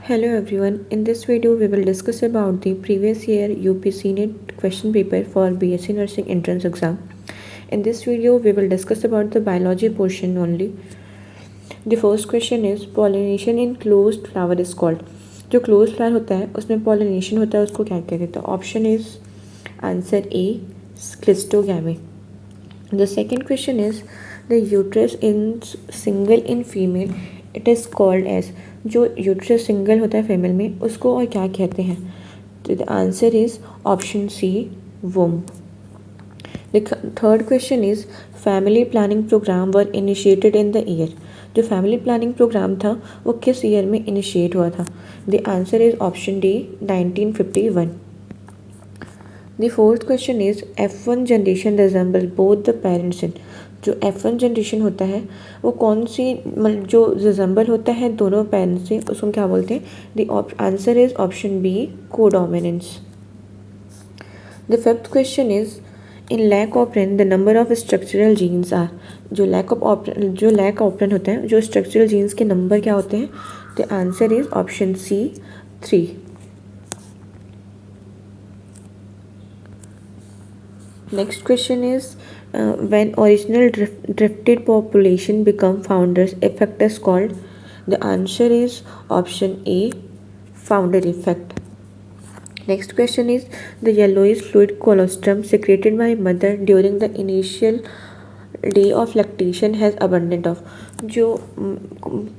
Hello everyone. In this video, we will discuss about the previous year UPC NET question paper for BSc Nursing entrance exam. In this video, we will discuss about the biology portion only. The first question is pollination in closed flower is called. जो closed flower होता है उसमें pollination होता है उसको क्या कहते हैं? Option is answer A cleistogamy. The second question is the uterus in single in female it is called as. जो यूट्रस सिंगल होता है फीमेल में उसको और क्या कहते हैं? तो the answer is option C womb. The third question is family planning program were initiated in the year. जो फैमिली प्लानिंग प्रोग्राम था वो किस ईयर में इनिशिएट हुआ था? The answer is option D 1951. The fourth question is F1 generation resemble both the parents in. जो F1 generation होता है वो कौन सी जो रिजेंबल होता है दोनों पेरेंट्स से उसको क्या बोलते हैं? The answer is option B codominance. The fifth question is in lac operon the number of structural genes are. जो लैक ऑपरेन होता है जो स्ट्रक्चरल जीन्स के नंबर क्या होते हैं? The answer is option C 3. Next question is when original drifted population become founders effect is called. The answer is option A founder effect. Next question is the yellowish fluid colostrum secreted by mother during the initial day of lactation has abundant of. जो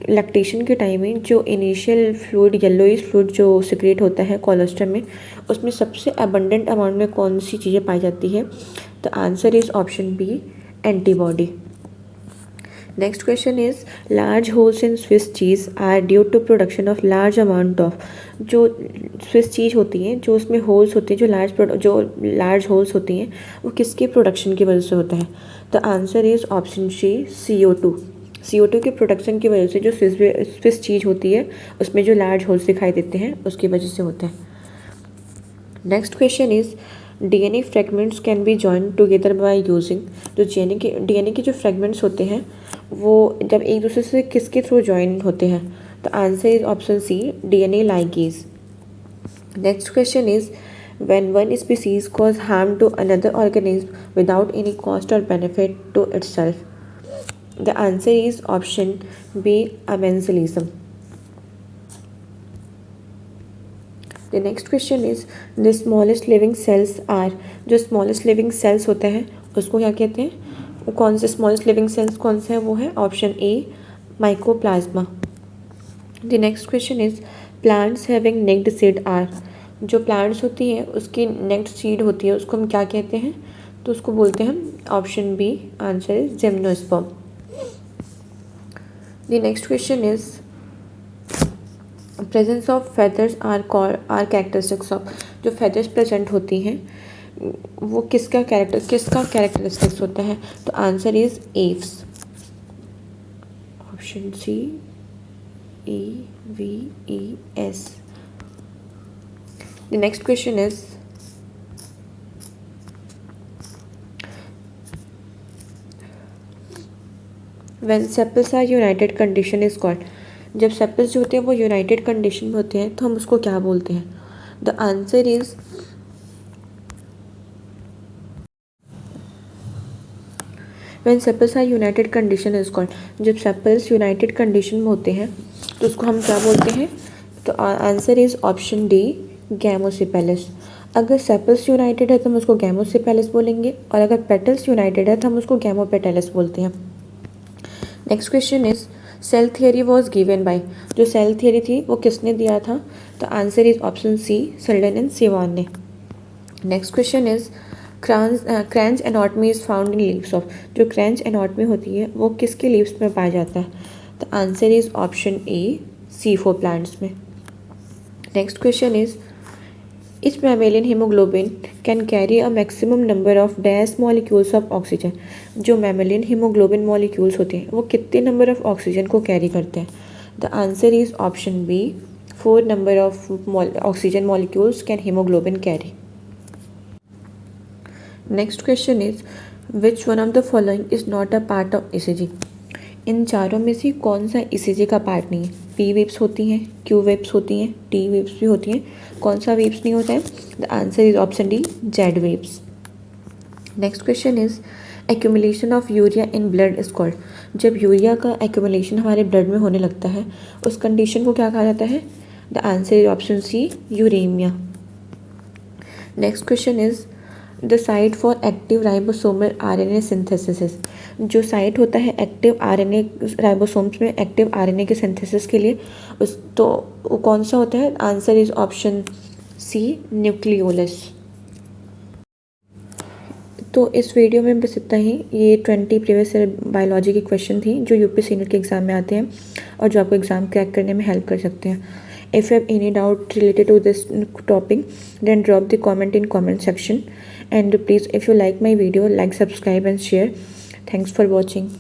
lactation के time में जो initial fluid yellowish fluid जो secrete होता है colostrum में उसमें सबसे अबंडेंट अमाउंट में कौन सी चीज़ें पाई जाती है? The answer is option B antibody. Next question is large holes in Swiss cheese are due to production of large amount of. जो स्विस चीज़ होती हैं जो उसमें होल्स होते हैं जो लार्ज होल्स होती हैं वो किसके प्रोडक्शन की वजह से होता है? The answer is option C CO2 के प्रोडक्शन की वजह से जो स्विस चीज़ होती है उसमें जो लार्ज होल्स दिखाई देते हैं उसकी वजह से होता है. Next question is DNA fragments can be join together by using. जो DNA के जो फ्रेगमेंट्स होते हैं वो जब एक दूसरे से किसके थ्रू जॉइन होते हैं? तो answer is option C DNA ligase. Next question is when one species cause harm to another organism without any cost or benefit to itself. The answer is option B amensalism. The next question is the smallest living cells are. जो smallest living cells होते हैं उसको क्या कहते हैं? वो कौन से smallest living cells कौन से हैं? वो है option A mycoplasma. The next question is plants having necked seed are. जो प्लांट्स होती हैं उसकी नेक्स्ट सीड होती है उसको हम क्या कहते हैं? तो उसको बोलते हैं हम option B answer is gymnosperm. The next question is presence of feathers are characteristics of. जो फेदर्स प्रेजेंट होती हैं वो किसका कैरेक्टरिस्टिक्स होता है? तो answer is Aves. Option C EVES. The next question is when sepals are united condition is called. जब sepals जो होते हैं वो यूनाइटेड कंडीशन में होते हैं तो हम उसको क्या बोलते हैं? The answer is when sepals are united condition is called. जब सेपल्स यूनाइटेड कंडीशन में होते हैं तो उसको हम क्या बोलते हैं? तो आंसर इज ऑप्शन डी गैमोसेपेलस. अगर सेपल्स यूनाइटेड है तो हम उसको गैमोसेपेलस बोलेंगे और अगर पेटल्स यूनाइटेड है तो हम उसको गैमोपेटलस बोलते हैं. Next question is cell theory was given by. जो सेल थियरी थी वो किसने दिया था? तो answer is option C Schleiden and Schwann ने. Next question is Kranz anatomy is found in leaves of. जो क्रैंच एनाटॉमी होती है वो किसके लीव्स में पाया जाता है? तो answer is option A C4 plants में. Next question is each mammalian hemoglobin can carry a maximum number of dash molecules of oxygen. जो mammalian hemoglobin molecules होते हैं वो कितने नंबर ऑफ ऑक्सीजन को कैरी करते हैं? The answer is option B 4 number of oxygen molecules can hemoglobin carry. Next question is which one of the following is not a part of ECG. इन चारों में से कौन सा ECG का पार्ट नहीं है? पी वेव्स होती हैं, क्यू वेव्स होती हैं, टी वेव्स भी होती हैं। कौन सा वेव्स नहीं होता है? The answer is option D, Z waves. Next question is accumulation of urea in blood is called. जब यूरिया का एक्यूमुलेशन हमारे ब्लड में होने लगता है उस कंडीशन को क्या कहा जाता है? The answer is option C, uremia. Next question is the site for active ribosomal RNA synthesis. जो साइट होता है एक्टिव आरएनए राइबोसोम्स में एक्टिव आरएनए के सिंथेसिस के लिए उस तो वो कौन सा होता है? Answer is option C, nucleolus. तो इस वीडियो में बस इतना ही। ये 20 प्रीवियस ईयर बायोलॉजी की क्वेश्चन थी जो यूपीएससी नीट के एग्ज़ाम में आते हैं और जो आपको एग्ज़ाम क्रैक करने में हेल्प कर सकते हैं। If you have any doubt related to this topic then drop the comment in comment section, and please if you like my video, like, subscribe and share. Thanks for watching.